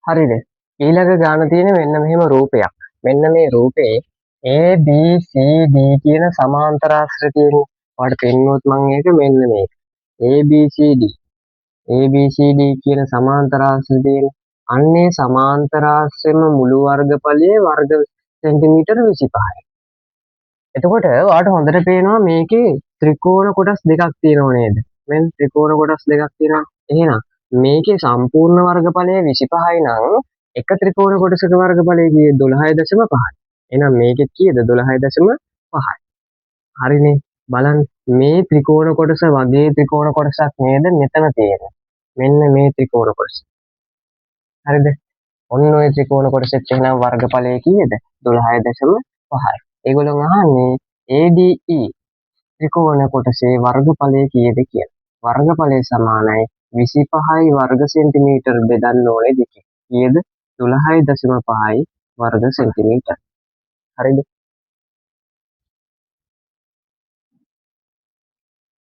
හරිද? ඊළඟ ගාන තියෙන මෙන්න මෙහෙම රූපයක්. මෙන්න මේ රූපේ ABCD කියන සමාන්තර තියෙන්නේ. ඔයාලට පෙන්නුවොත් මම ඒක මෙන්න මේක. ABCD ABCD කියන සමාන්තර තියෙන. අන්නේ සමාන්තර මුළු වර්ගඵලයේ වර්ග සෙන්ටිමීටර 25යි. එතකොට ඔයාලට හොඳට පේනවා මේකේ ත්‍රිකෝණ කොටස් දෙකක් තියෙනව නේද? මෙන්න ත්‍රිකෝණ කොටස් දෙකක් තියෙනවා. එහෙනම් මේකේ සම්පූර්ණ වර්ගඵලය 25යි නම් එක ත්‍රිකෝණ කොටසක වර්ගඵලය කීයද? 12.5යි. එහෙනම් මේකෙත් කීයද? 12.5යි. හරිනේ. බලන්න මේ ත්‍රිකෝණ කොටස වගේ ත්‍රිකෝණ කොටසක් නේද මෙතන තියෙන්නේ. මෙන්න මේ ත්‍රිකෝණ කොටස. හරිද? ඔන්න ඔය ත්‍රිකෝණ කොටසෙත් එහෙනම් වර්ගඵලය කීයද? 12.5යි. ඒගොල්ලෝ අහන්නේ ADE ත්‍රිකෝණ කොටසේ වර්ගඵලය කීයද කියලා. වර්ගඵලය සමානයි 25යි වර්ග සෙන්ටිමීටර බෙදන්න ඕනේ දෙකෙන්. කීයද? 12.5යි වර්ග සෙන්ටිමීටර. හරිද?